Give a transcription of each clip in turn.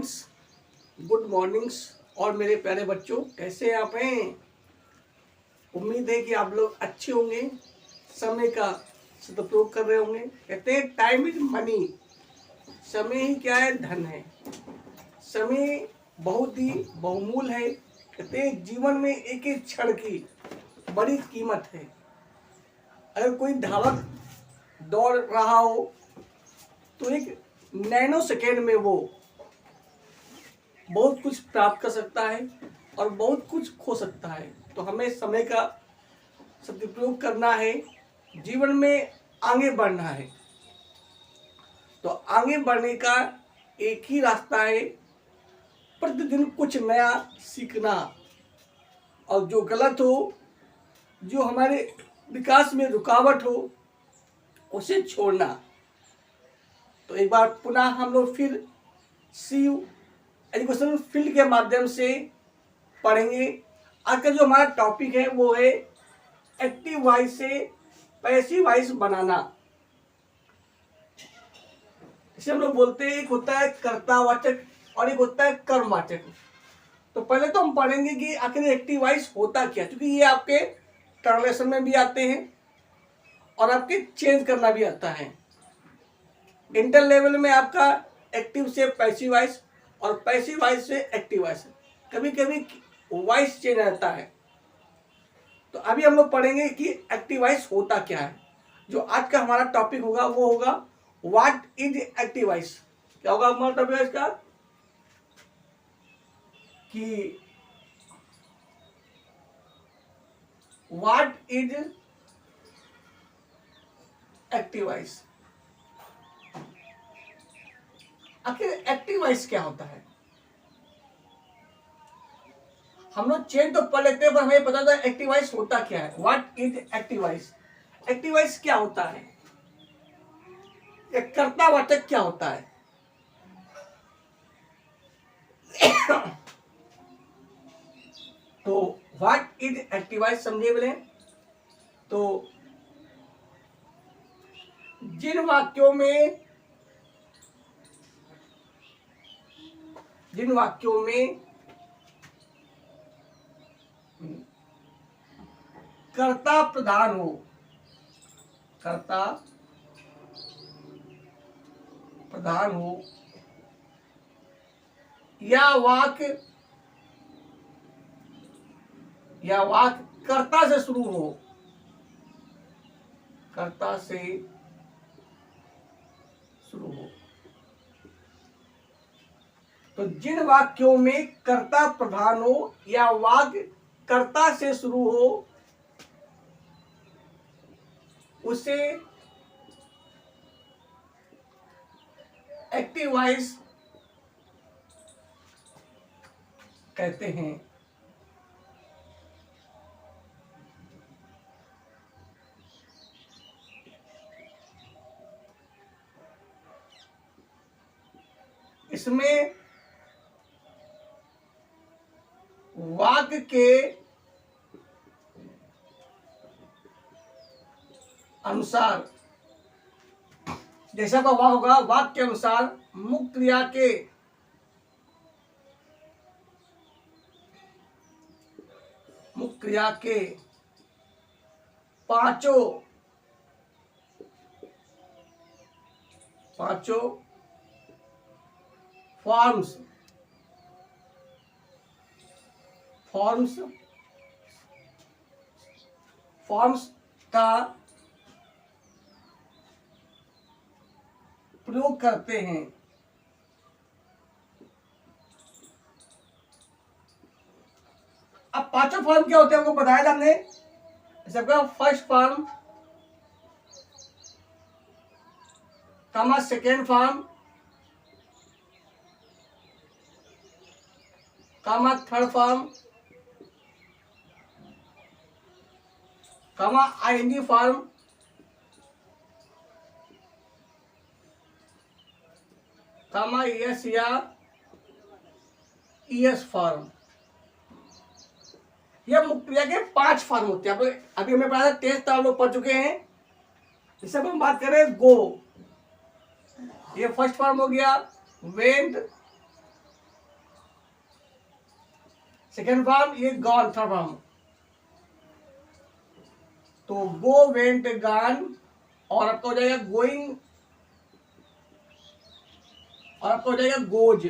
Friends, good mornings. और मेरे प्यारे बच्चों, कैसे आप हैं? उम्मीद है कि आप लोग अच्छे होंगे, समय का सदुपयोग कर रहे होंगे। कहते हैं टाइम इज मनी, समय ही क्या है? धन है। समय बहुत ही बहुमूल्य है। कहते हैं जीवन में एक एक क्षण की बड़ी कीमत है। अगर कोई धावक दौड़ रहा हो तो एक नैनो सेकेंड में वो बहुत कुछ प्राप्त कर सकता है और बहुत कुछ खो सकता है। तो हमें समय का सदुपयोग करना है, जीवन में आगे बढ़ना है। तो आगे बढ़ने का एक ही रास्ता है, प्रतिदिन कुछ नया सीखना और जो गलत हो, जो हमारे विकास में रुकावट हो, उसे छोड़ना। तो एक बार पुनः हम लोग फिर सीयू एजुकेशन फील्ड के माध्यम से पढ़ेंगे। आज का जो हमारा टॉपिक है वो है एक्टिव वॉइस से पैसिव वॉइस बनाना। इसे हम लोग बोलते हैं, एक होता है कर्तावाचक और एक होता है कर्मवाचक। तो पहले तो हम पढ़ेंगे कि आखिर एक्टिव वॉइस होता क्या, क्योंकि ये आपके ट्रांसलेशन में भी आते हैं और आपके चेंज करना भी आता है। इंटर लेवल में आपका एक्टिव से पैसिव वॉइस और पैसिव वॉइस से एक्टिव वॉइस, कभी कभी वॉइस चेंज रहता है। तो अभी हम लोग पढ़ेंगे कि एक्टिव वॉइस होता क्या है। जो आज का हमारा टॉपिक होगा वो होगा व्हाट इज एक्टिव वॉइस। क्या होगा हमारा टॉपिक इसका कि व्हाट इज एक्टिव वॉइस। आखिर एक्टिव वॉइस क्या होता है? हम लोग चेंज तो पढ़ लेते हैं पर हमें पता था एक्टिव वॉइस होता क्या है। What is active voice. Active voice क्या होता है? एक कर्तावाचक क्या होता है? तो व्हाट इज एक्टिव वॉइस समझे बोले तो जिन वाक्यों में कर्ता प्रधान हो, कर्ता प्रधान हो या वाक्य कर्ता से शुरू हो, कर्ता से शुरू हो। तो जिन वाक्यों में कर्ता प्रधान हो या वाक्य कर्ता से शुरू हो उसे एक्टिव वॉइस कहते हैं। इसमें वाक्य के अनुसार, जैसा का वाक्य होगा, वाक्य के अनुसार मुख्य क्रिया के पांचों फॉर्म्स का प्रयोग करते हैं। अब पांचों फॉर्म क्या होते हैं आपको बताया था हमने। सबका फर्स्ट फॉर्म, कमा सेकेंड फॉर्म, कमा थर्ड फॉर्म, कमा आईएनजी फॉर्म, कमा एस या ईएस फॉर्म। यह मुख्य क्रिया के 5 फॉर्म होते हैं। अभी हमें पढ़ा था, टेस्ट आप लोग पढ़ चुके हैं। इस सब हम बात करें गो, ये फर्स्ट फॉर्म हो गया। वेंट, सेकेंड फॉर्म ये गॉन, थर्ड फॉर्म। तो गो, वेंट, गॉन, और आपका हो जाएगा गोइंग, और आपका हो जाएगा गोज।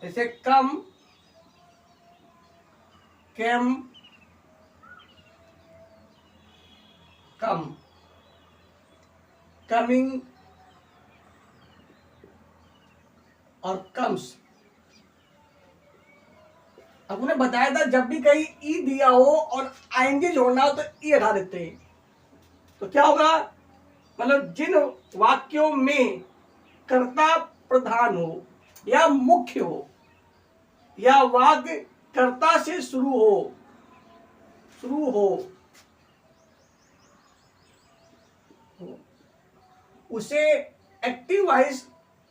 जैसे कम, केम, कम, कमिंग और कम्स। अब उन्हें बताया था जब भी कहीं ई दिया हो और आएंगे जोड़ना हो तो ई हटा देते हैं। तो क्या होगा, मतलब जिन वाक्यों में कर्ता प्रधान हो या मुख्य हो, या वाक्य कर्ता से शुरू हो उसे एक्टिव वॉइस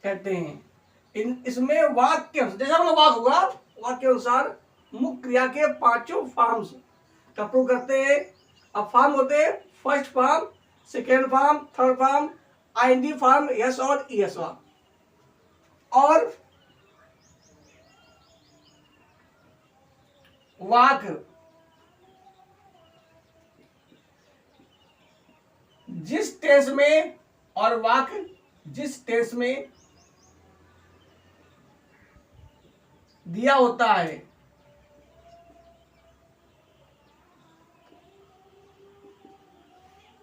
कहते हैं। इसमें वाक्य, जैसा मतलब वाक्य होगा, वाक्य के अनुसार मुख्य क्रिया के पांचों फॉर्म्स का प्रयोग करते हैं। अब फॉर्म होते हैं first form, second form, third form, ING form, S और ईएस फॉर्म। और वाक्य जिस टेंस में, और वाक्य जिस टेंस में दिया होता है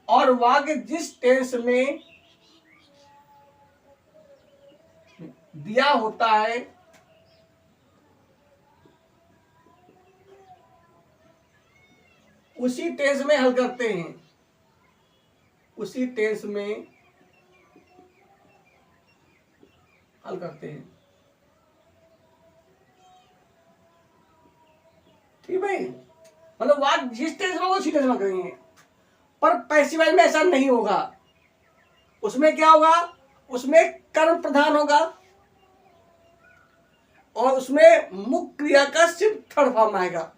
और वाक्य जिस टेंस में दिया होता है उसी टेंस में हल करते हैं, उसी टेंस में हल करते हैं। ठीक भाई, मतलब वाक्य जिस टेंस में उसी टेंस में करेंगे। पर पैसिव वॉइस में ऐसा नहीं होगा। उसमें क्या होगा, उसमें कर्म प्रधान होगा और उसमें मुख्य क्रिया का सिर्फ थर्ड फॉर्म आएगा,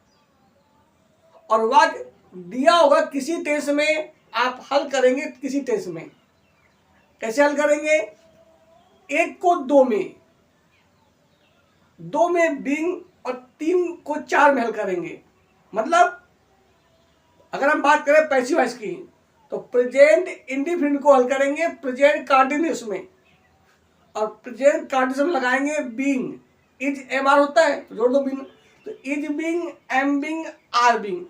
और वाक्य दिया होगा किसी टेंस में, आप हल करेंगे किसी टेंस में। कैसे हल करेंगे, एक को दो में, दो में बीइंग, और तीन को चार में हल करेंगे। मतलब अगर हम बात करें पैसिव वॉइस की, तो प्रेजेंट इंडिफिनिट को हल करेंगे प्रेजेंट कंटीन्यूअस में, और प्रेजेंट कंटीन्यूअस में लगाएंगे बीइंग। इज एम आर होता है तो जोड़ दो बीइंग, तो is being, am being, are being.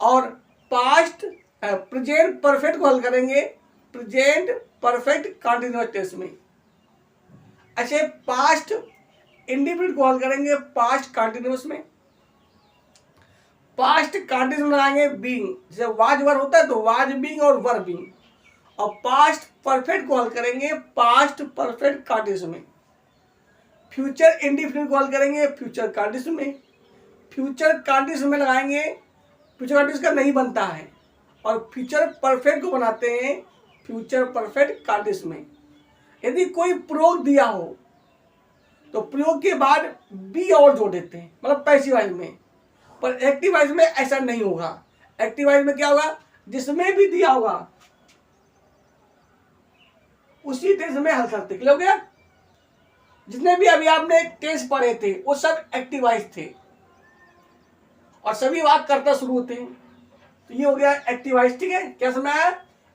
और पास्ट प्रेजेंट परफेक्ट को हल करेंगे प्रेजेंट परफेक्ट कंटीन्यूअस टेंस में। ऐसे पास्ट इंडिफिनिट को हल करेंगे पास्ट कंटीन्यूअस में, पास्ट कंटीन्यूअस में लगाएंगे बीइंग, जैसे वाज वर होता है तो वाज बीइंग और वर बीइंग। और पास्ट परफेक्ट को हल करेंगे पास्ट परफेक्ट कंटीन्यूअस में। फ्यूचर इंडिफिनिट को हल करेंगे फ्यूचर कंटीन्यूअस में, फ्यूचर कंटीन्यूअस में लगाएंगे, फ्यूचर कंटीन्यूअस का नहीं बनता है, और फ्यूचर परफेक्ट को बनाते हैं फ्यूचर परफेक्ट कंटीन्यूअस में। यदि कोई प्रयोग दिया हो तो प्रयोग के बाद बी और जोड़ देते हैं, मतलब पैसिव वॉइस में। पर एक्टिव वॉइस में ऐसा नहीं होगा। एक्टिव वॉइस में क्या होगा, जिसमें भी दिया होगा उसी टेंस में हल करते। क्लियर हो गया? जितने भी अभी आपने टेंस पढ़े थे वो सब एक्टिव वॉइस थे, और सभी वाक्य कर्ता शुरू होते हैं। तो ये हो गया एक्टिव वॉइस। ठीक है, क्या समझ आया?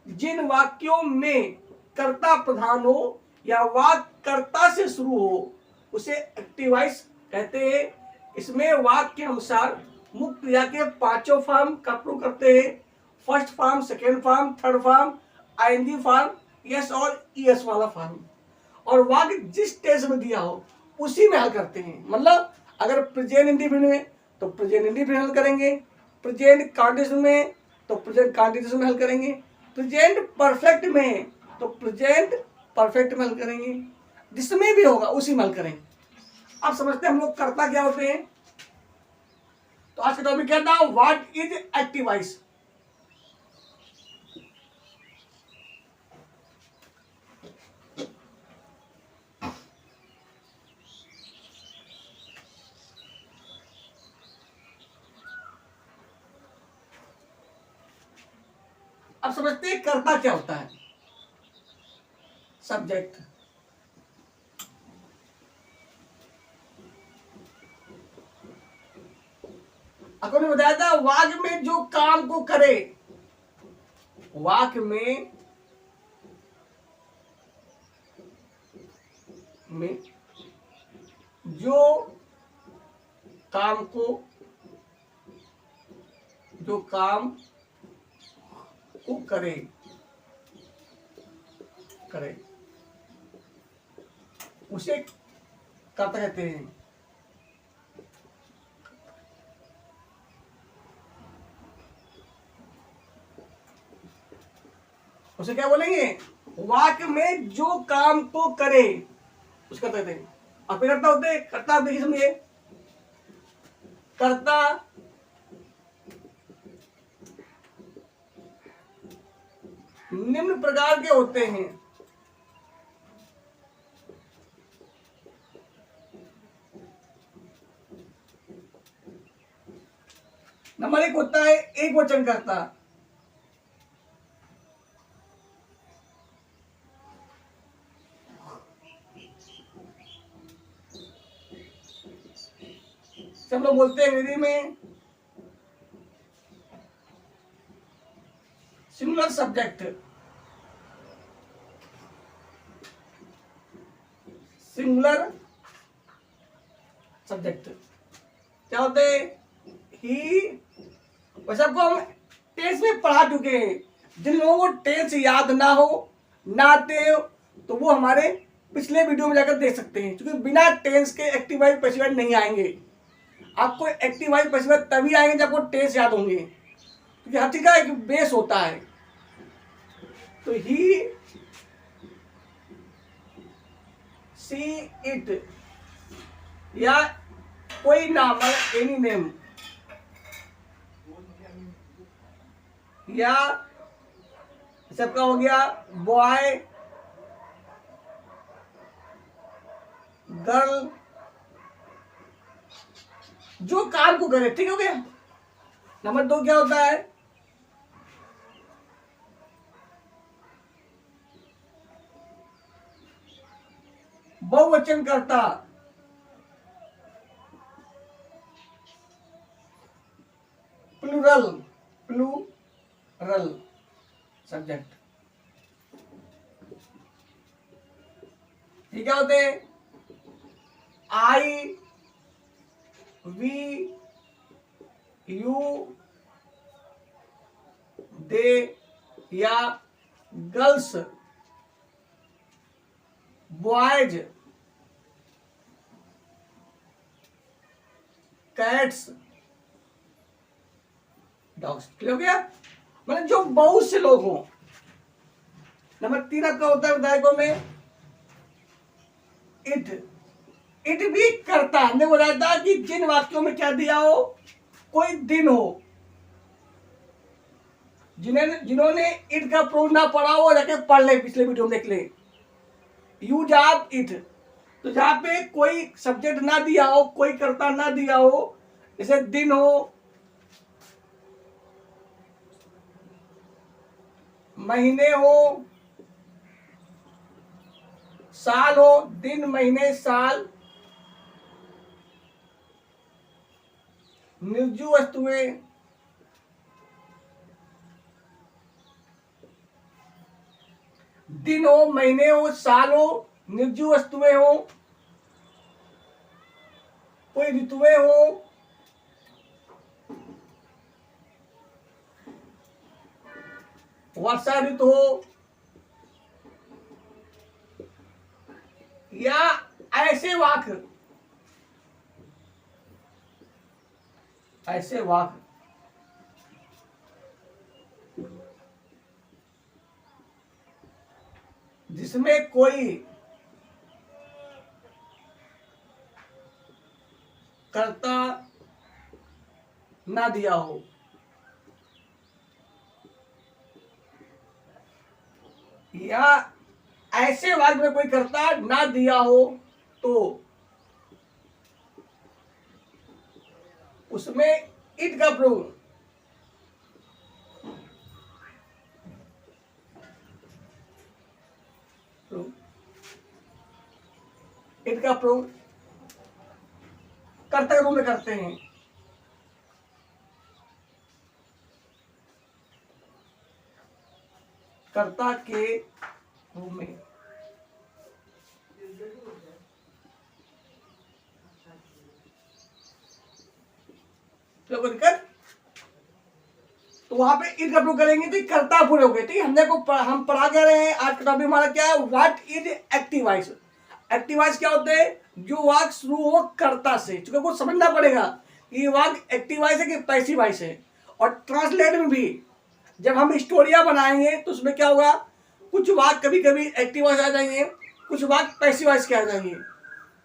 जिन वाक्यों में कर्ता प्रधान हो या वाक्य कर्ता से शुरू हो उसे एक्टिव वॉइस कहते हैं। इसमें वाक्य के अनुसार मुख्य क्रिया के पांचों फॉर्म का प्रयोग करते हैं। First form, second form, third form, ING form, S और ईएस वाला फॉर्म। और वाक्य जिस टेंस में दिया हो उसी में हल करते हैं। मतलब अगर प्रेजेंट इंडिफिनिट में तो प्रेजेंट इंडिफिनिट हल करेंगे, प्रेजेंट कंटीन्यूअस में तो प्रेजेंट कंटीन्यूअस में हल करेंगे, प्रेजेंट परफेक्ट में तो प्रेजेंट परफेक्ट में हल करेंगे, जिसमें भी होगा उसी में हल करेंगे। आप समझते हैं हम लोग कर्ता क्या होते हैं? तो आज का टॉपिक क्या था, व्हाट इज एक्टिव वॉइस। अब समझते हैं कर्ता क्या होता है। सब्जेक्ट, आपको ने बताया था वाक्य में जो काम को करे, वाक्य में जो काम को करे उसे कर्ता कहते हैं। उसे क्या बोलेंगे? वाक्य में जो काम को करे उसका कहते हैं। और फिर कर्ता होते हैं, कर्ता आप देखिए समझिए, कर्ता निम्न प्रकार के होते हैं। नंबर एक होता है एक वचन कर्ता, सब लोग बोलते हैं अंग्रेजी में सिंगुलर सब्जेक्ट, सिंगुलर सब्जेक्ट क्या होते हैं? ही, वैसे आपको हम टेंस में पढ़ा चुके हैं। जिन लोगों को टेंस याद ना हो, ना आते हो, तो वो हमारे पिछले वीडियो में जाकर देख सकते हैं, क्योंकि बिना टेंस के एक्टिव वाइज पैसिव वाइज नहीं आएंगे। आपको एक्टिव वाइज पैसिव वाइज तभी आएंगे जब आपको टेंस याद होंगे, क्योंकि हर चीज का एक बेस होता है। तो ही, सी, इट या कोई नाम है, एनी नेम, या सबका हो गया बॉय, गर्ल, जो काम को करे, ठीक हो गया। नंबर 2 क्या होता है? बहुवचन कर्ता, प्लूरल, प्लूरल सब्जेक्ट। ये क्या होते हैं? आई, वी, यू, दे या girls, boys, cats, dogs. Clear हो गया? मतलब जो बहुत से लोग हों। नंबर 3 आपका होता है विधायकों में इट, इट भी करता। हमने बोला था कि जिन वाक्यों में क्या दिया हो, कोई दिन हो, जिन्होंने इट का प्रयोग ना पढ़ा हो जाके पढ़ ले, पिछले वीडियो में देख ले। यूज आप इट, तो जहां पे कोई सब्जेक्ट ना दिया हो, कोई कर्ता ना दिया हो, जैसे दिन हो, महीने हो, साल हो, दिन, महीने, साल, निर्जीव वस्तुएं, दिन हो, महीने हो, साल हो, निर्जीव वस्तुएं हो, कोई ऋतुएं हो, वर्षा ऋतु हो, या ऐसे वाक्य, ऐसे वाक्य जिसमें कोई कर्ता ना दिया हो, या ऐसे वाक्य में कोई कर्ता ना दिया हो, तो उसमें इट का प्रयोग, कर्ता के रूप में करते हैं। कर्ता के रूप में। तो कोई दिक्कत? तो वहां पे इज का प्रयोग करेंगे तो कर्ता पूरे हो गए। ठीक है, हम पढ़ा कर रहे हैं। आज का टॉपिक हमारा क्या है? What is active voice. Active voice क्या होते हैं? जो वाक्य शुरू हो कर्ता से। चूंकि कुछ समझना पड़ेगा कि ये वाक्य एक्टिव वॉइस है कि पैसिव वॉइस है। और ट्रांसलेट में भी जब हम स्टोरिया बनाएंगे तो उसमें क्या होगा, कुछ वाक्य कभी कभी एक्टिव वॉइस आ जाएंगे, कुछ वाक्य पैसिव वॉइस के आ जाएंगे।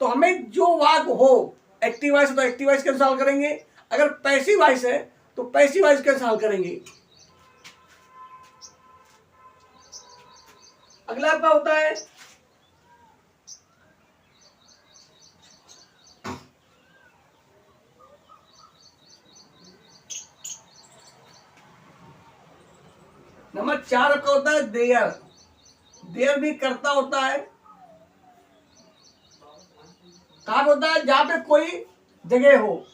तो हमें जो वाक्य हो एक्टिव वॉइस तो एक्टिव वॉइस के अनुसार करेंगे, अगर पैसिव वॉइस है तो पैसिव वॉइस के अनुसार करेंगे। अगला आपका होता है नंबर 4 आपका होता है देयर। देयर भी कर्ता होता है। कहाँ होता है? जहां पे कोई जगह हो।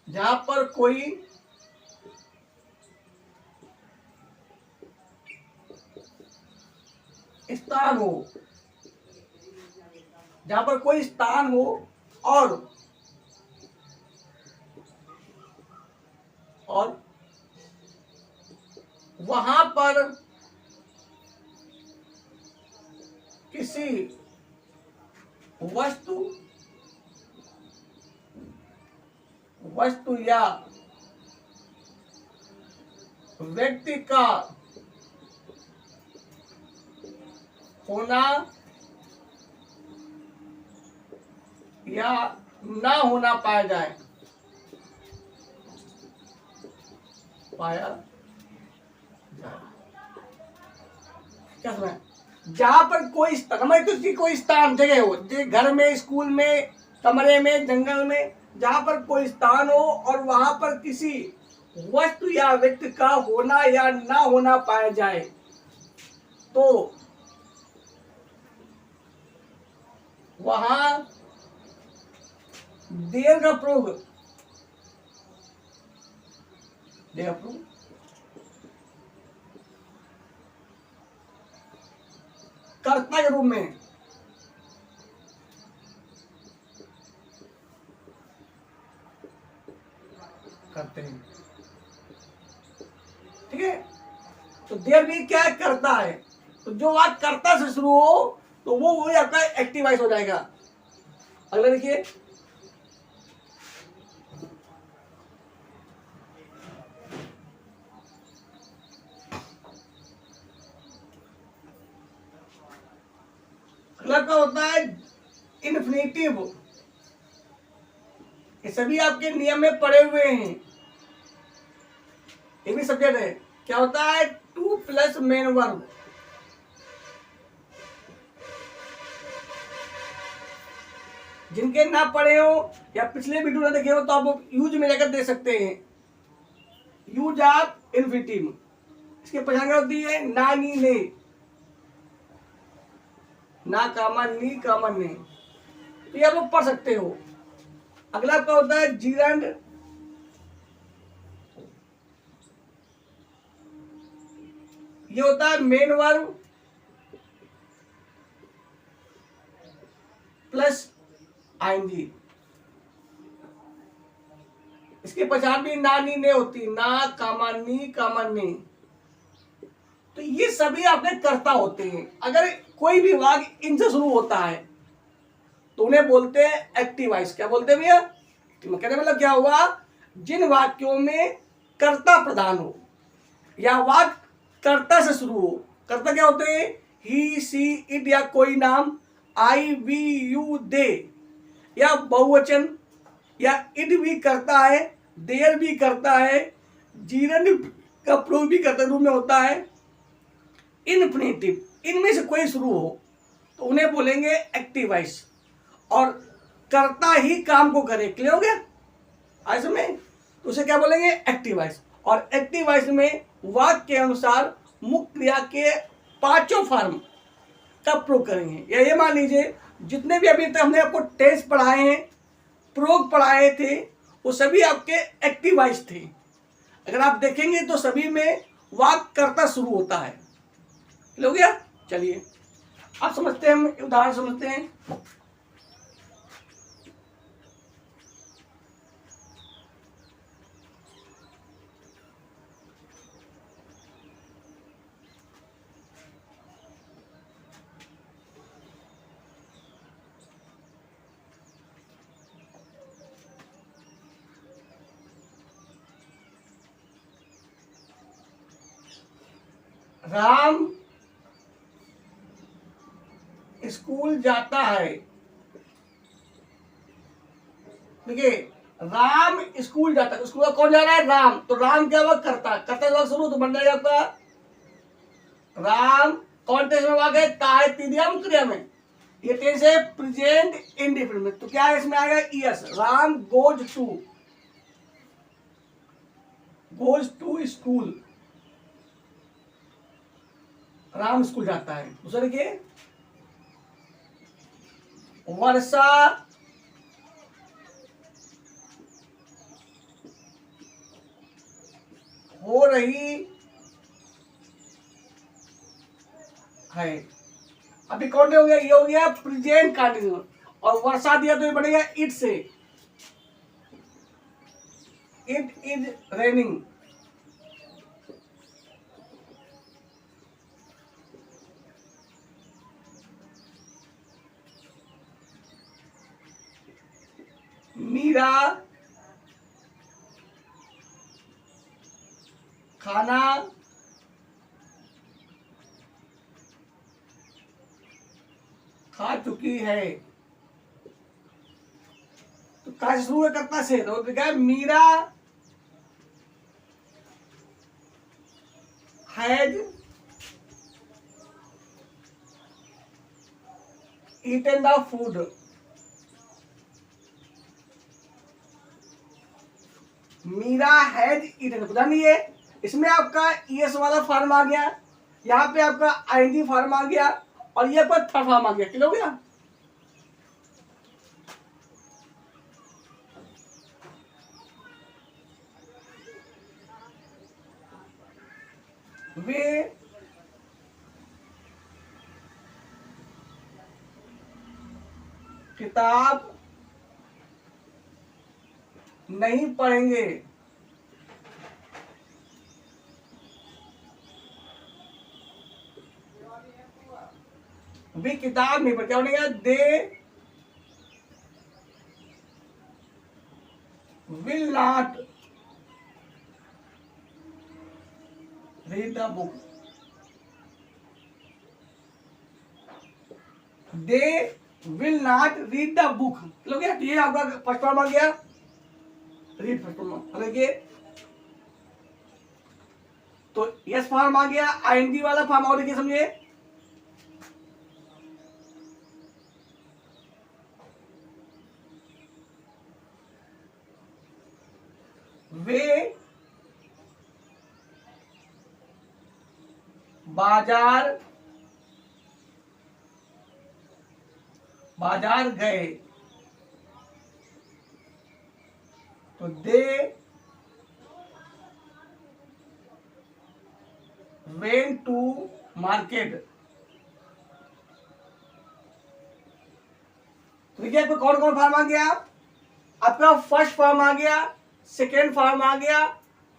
जहां पर कोई स्थान हो, जहां पर कोई स्थान हो और वहां पर किसी वस्तु या व्यक्ति का होना या ना होना पाया जाए। क्या समझ? जहां पर कोई कोई स्थान जगह हो, घर में, स्कूल में, कमरे में, जंगल में, जहां पर कोई स्थान हो और वहां पर किसी वस्तु या व्यक्ति का होना या ना होना पाया जाए तो वहां देयर का प्रयोग कर्ता के रूप में करते हैं। ठीक है, तो देयर भी क्या करता है। तो जो बात कर्ता से शुरू हो तो वो वही आपका एक्टिव वॉइस हो जाएगा। अगला देखिए, अगला क्या होता है? इन्फिनिटिव। ये सभी आपके नियम में पड़े हुए हैं, ये भी सब्जेक्ट है। क्या होता है? Two plus main verb. जिनके ना पढ़े हो या पिछले वीडियो ना देखे हो तो आप यूज में जाकर दे सकते हैं। यूज ऑफ इन्फिनिटिव, इसके पहचान क्या होती है? ना, नी, ने। ना कामा नी कामा ने, तो ये आप लोग पढ़ सकते हो। अगला क्या होता है? जीरंड। ये होता है मेन वर्ब प्लस आएंगी। इसकी पहचान भी ना, नी, ने होती। ना कामा नी कामा ने, तो ये सभी आपने कर्ता होते हैं। अगर कोई भी वाक्य इनसे शुरू होता है तो उन्हें बोलते हैं एक्टिव वॉइस। क्या बोलते हैं भैया? कहने मतलब क्या हुआ? जिन वाक्यों में कर्ता प्रधान हो या वाक्य कर्ता से शुरू हो। कर्ता क्या होते हैं? ही, सी, इट या कोई नाम, आई, वी, यू, दे या बहुवचन, या इट भी करता है, देयर भी करता है, जीरन का प्रयोग भी कर्ता रूप में होता है। इन्फिनिटिव, इनमें से कोई शुरू हो तो उन्हें बोलेंगे एक्टिव वॉइस। और कर्ता ही काम को करे। क्लियर हो गया आज में? तो उसे क्या बोलेंगे? Active voice. और एक्टिव वॉइस में वाक्य के अनुसार मुख्य क्रिया के 5 फॉर्म का प्रयोग करेंगे। या ये मान लीजिए जितने भी अभी तक हमने आपको टेस्ट पढ़ाए हैं, प्रयोग पढ़ाए थे, वो सभी आपके एक्टिव वॉइस थे। अगर आप देखेंगे तो सभी में वाक कर्ता शुरू होता है। हो गया? चलिए आप समझते हैं, हम उदाहरण समझते हैं। राम स्कूल जाता है। देखिए, राम स्कूल जाता है, स्कूल कौन जा रहा है? राम। तो राम क्या वर्क करता? करता वर्क शुरू, तो बन जाएगा आपका राम। कौन टेंस में वाक है? ता है तृतीया क्रिया में। ये टेंस है प्रेजेंट इंडेफिनिट में, तो क्या है इसमें आएगा? S. Ram goes to school. Ram school जाता है। दूसरा देखिए, वर्षा हो रही है। अभी कौन हो गया? ये हो गया प्रेजेंट कंटिन्यूअस, और वर्षा दिया तो ये बनेगा इट से। It is raining. मीरा खाना खा चुकी है। तो कहा से शुरू करता से, तो क्या है? Meera has eaten the food. Meera has eaten, पता नहीं है, इसमें आपका ईएस वाला फॉर्म आ गया, यहाँ पे आपका आईएनजी फॉर्म आ गया, और ये पर थर्ड फॉर्म आ गया। क्लियर हो गया? वे किताब नहीं पढ़ेंगे। वे किताब नहीं पढ़, क्या बनेगा? They will not read the book. They will not read the book. हो गया? ये आपका फर्स्ट फॉर्म आ गया, रीड फर्स्ट फॉर्म। देखिए, तो यस फॉर्म आ गया, आईएनजी वाला फॉर्म। और देखिए समझिए, वे बाजार गए। तो दे वेंट टू मार्केट। तो देखिए आपको कौन कौन फॉर्म आ गया? आपका फर्स्ट फॉर्म आ गया, सेकेंड फॉर्म आ गया,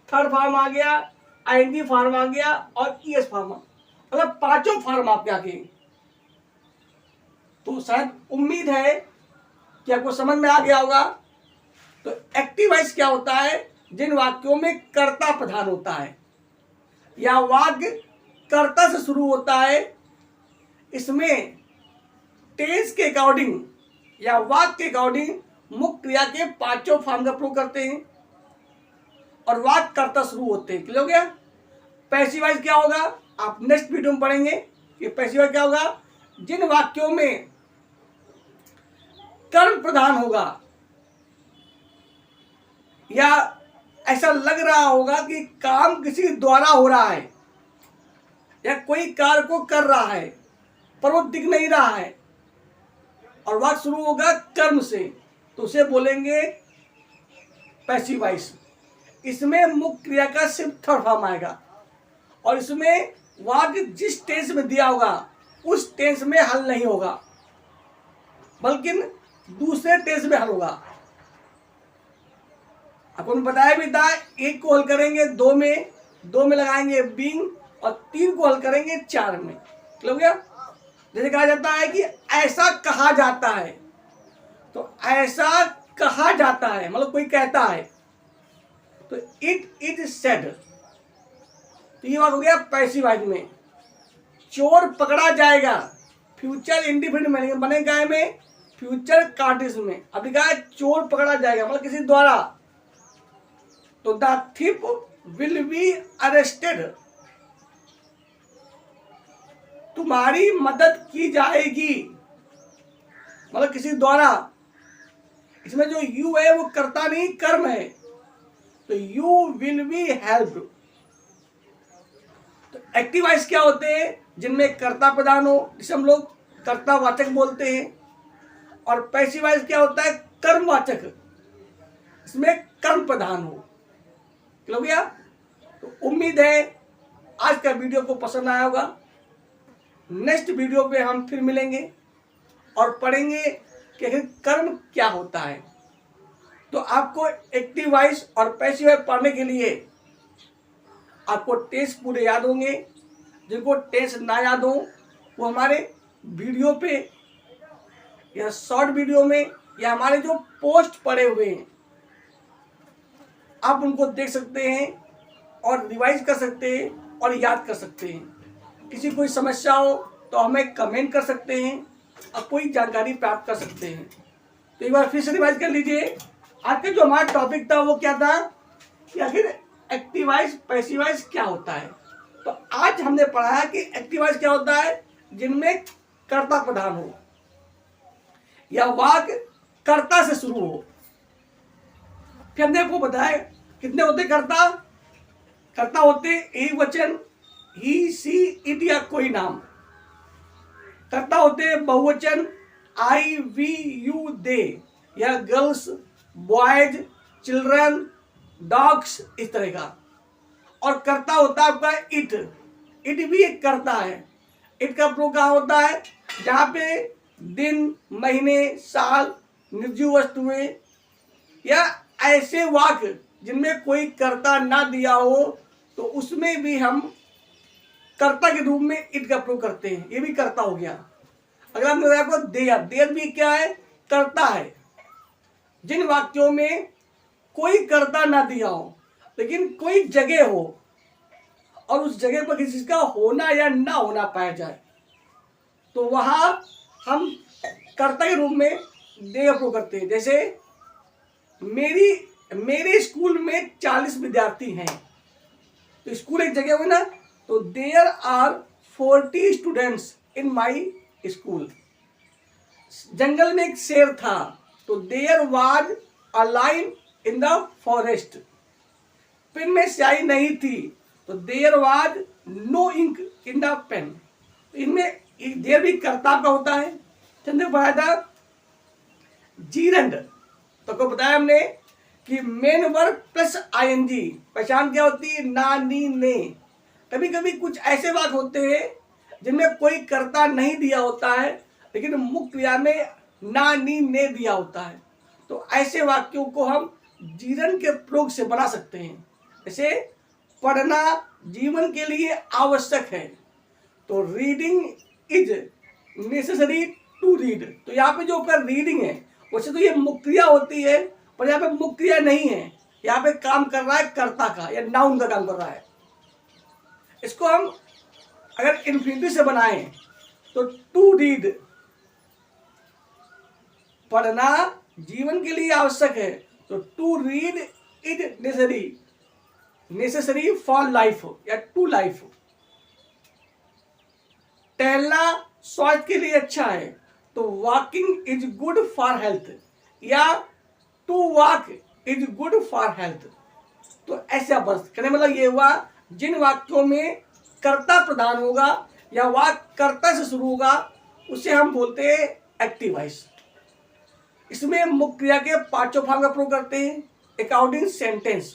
थर्ड फॉर्म आ गया, आईएनजी फॉर्म आ गया, और ईएस फॉर्म। मतलब पांचों फॉर्म आपके आ गए। तो शायद उम्मीद है कि आपको समझ में आ गया होगा। तो एक्टिव वॉइस क्या होता है? जिन वाक्यों में कर्ता प्रधान होता है, या वाक्य कर्ता से शुरू होता है, इसमें टेंस के अकॉर्डिंग या वाक्य के अकॉर्डिंग मुख्य क्रिया के पांचों फॉर्म का प्रयोग करते हैं, और वाक्य कर्ता शुरू होते हैं। क्लियर हो गया? पैसिव वॉइस क्या होगा? आप नेक्स्ट वीडियो में पढ़ेंगे कि पैसिव वॉइस क्या होगा। जिन वाक्यों में कर्म प्रधान होगा, या ऐसा लग रहा होगा कि काम किसी द्वारा हो रहा है, या कोई कार्य को कर रहा है पर वो दिख नहीं रहा है, और वाक्य शुरू होगा कर्म से, तो उसे बोलेंगे पैसिव वॉइस। इसमें मुख्य क्रिया का सिर्फ थर्ड फॉर्म आएगा और इसमें वाक्य जिस टेंस में दिया होगा उस टेंस में हल नहीं होगा, बल्कि दूसरे टेंस में हल होगा। अपन बताया भी था, एक को हल करेंगे दो में लगाएंगे बीइंग, और तीन को हल करेंगे चार में। क्लियर हो गया? जैसे कहा जाता है कि ऐसा कहा जाता है, तो ऐसा कहा जाता है मतलब कोई कहता है, तो इट इज सेड। तो ये बात हो गया पैसिव वॉइस में। चोर पकड़ा जाएगा, फ्यूचर इंडिफिनिट बनेगा में, फ्यूचर कार्टिस में। अब लिखा है चोर पकड़ा जाएगा मतलब किसी द्वारा, तो द थिप विल बी अरेस्टेड, तुम्हारी मदद की जाएगी मतलब किसी द्वारा। इसमें जो यू है वो कर्ता नहीं कर्म है, तो यू विल बी हेल्प्ड। तो एक्टिव वॉइस क्या होते हैं? जिनमें कर्ता प्रधान हो, जिसे हम लोग कर्तावाचक बोलते हैं। और पैसिव वॉइस क्या होता है? कर्मवाचक, इसमें कर्म प्रधान हो। क्लियर हो गया? तो उम्मीद है आज का वीडियो को पसंद आया होगा। नेक्स्ट वीडियो पे हम फिर मिलेंगे और पढ़ेंगे कि आखिर कर्म क्या होता है। तो आपको एक्टिव वॉइस और पैसिव वॉइस पढ़ने के लिए आपको टेंस पूरे याद होंगे। जिनको टेंस ना याद हो वो हमारे वीडियो पे या शॉर्ट वीडियो में या हमारे जो पोस्ट पड़े हुए हैं आप उनको देख सकते हैं और रिवाइज कर सकते हैं और याद कर सकते हैं। किसी कोई समस्या हो तो हमें कमेंट कर सकते हैं और कोई जानकारी प्राप्त कर सकते हैं। तो एक बार फिर से रिवाइज कर लीजिए। आज का जो हमारा टॉपिक था वो क्या था कि आखिर एक्टिव वॉइस पैसिव वॉइस क्या होता है। तो आज हमने पढ़ा है कि एक्टिव वॉइस क्या होता है? जिनमें कर्ता प्रधान हो या वाक्य कर्ता से शुरू हो। फिर हमने आपको बताया कितने होते कर्ता? कर्ता होते एक वचन, ही सी इट या कोई नाम। कर्ता होते बहुवचन, आई वी यू दे या गर्ल्स बॉयज चिल्ड्रन डॉग्स, इस तरह का। और कर्ता होता है आपका इट। इट भी एक कर्ता है। इट का प्रयोग कहाँ होता है? जहाँ पे दिन, महीने, साल, निर्जीव वस्तुएं या ऐसे वाक्य जिनमें कोई कर्ता ना दिया हो तो उसमें भी हम कर्ता के रूप में इट का प्रयोग करते हैं। ये भी कर्ता हो गया। अगर हमने बताया आपको देयर, देयर भी क्या है? कर्ता है। जिन वाक्यों में कोई कर्ता ना दिया हो लेकिन कोई जगह हो और उस जगह पर किसी चीज का होना या ना होना पाया जाए तो वहां हम कर्ता के रूप में दे प्रयोग करते हैं। जैसे मेरे स्कूल में 40 विद्यार्थी हैं, तो स्कूल एक जगह हुई ना, तो there are 40 students in my school. जंगल में एक शेर था, तो there was a lion in the forest. Pen में स्याही नहीं थी, तो there was no ink in the pen. इनमें देयर भी कर्ता का होता है। चंद्र बताया था जीरंड, तो को बताया हमने कि मेन वर्ब प्लस आईएनजी पहचान क्या होती है? ना, नी, ने। कभी कभी कुछ ऐसे वाक्य होते हैं जिनमें कोई कर्ता नहीं दिया होता है लेकिन मुख्य क्रिया में ना, नी, ने दिया होता है। तो ऐसे वाक्यों को हम जीवन के प्रयोग से बना सकते हैं। जैसे पढ़ना जीवन के लिए आवश्यक है, तो reading is necessary to read. तो यहाँ पे जो ऊपर रीडिंग है वैसे तो ये मुख्य क्रिया होती है, पर यहाँ पे मुख्य क्रिया नहीं है। यहाँ पे काम कर रहा है कर्ता का या नाउन का काम कर रहा है। इसको हम अगर इन्फिनिटिव से बनाएं तो टू रीड, पढ़ना जीवन के लिए आवश्यक है, तो to read is necessary for life या टू लाइफ। टहलना स्वास्थ्य के लिए अच्छा है, तो walking is good for health या to walk is good for health. तो ऐसा बस कहने मतलब ये हुआ जिन वाक्यों में कर्ता प्रधान होगा या वाक्य कर्ता से शुरू होगा उसे हम बोलते हैं एक्टिव वॉइस। इसमें मुख्य क्रिया के पांचों फॉर्म का प्रयोग करते हैं। According sentence.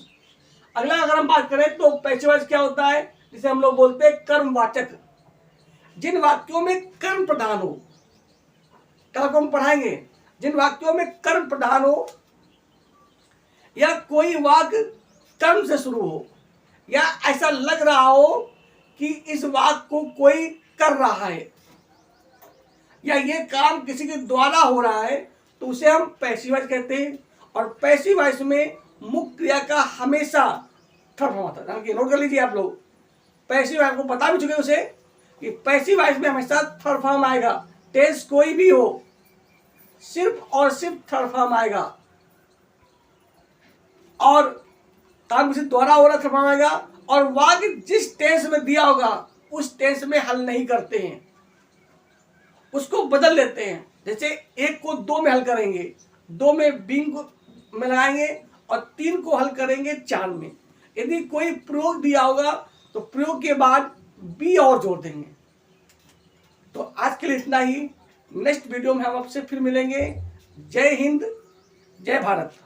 अगला अगर हम बात करें तो पैसिव क्या होता है, जिसे हम लोग बोलते हैं कर्मवाचक। जिन वाक्यों में कर्म प्रधान हो, कल को हम पढ़ाएंगे, जिन वाक्यों में कर्म प्रधान हो या कोई वाक्य कर्म से शुरू हो या ऐसा लग रहा हो कि इस वाक्य को कोई कर रहा है या ये काम किसी के द्वारा हो रहा है, तो उसे हम पैसिव वॉइस कहते हैं। और पैसिव वॉइस में मुख्य क्रिया का हमेशा थर्ड फॉर्म आता है। नोट कर लीजिए आप लोग, पैसिव आपको बता भी चुके उसे कि पैसिव वॉइस में हमेशा थर्ड फॉर्म आएगा। टेंस कोई भी हो, सिर्फ और सिर्फ थर्ड फॉर्म आएगा। और काम किसी द्वारा हो रहा थर्ड फॉर्म आएगा। और वाक्य जिस टेंस में दिया होगा उस टेंस में हल नहीं करते हैं, उसको बदल लेते हैं। जैसे एक को दो में हल करेंगे, दो में बींग में लगाएंगे और तीन को हल करेंगे चार में। यदि कोई प्रयोग दिया होगा तो प्रयोग के बाद बी और जोड़ देंगे। तो आज के लिए इतना ही। नेक्स्ट वीडियो में हम आपसे फिर मिलेंगे। जय हिंद, जय भारत।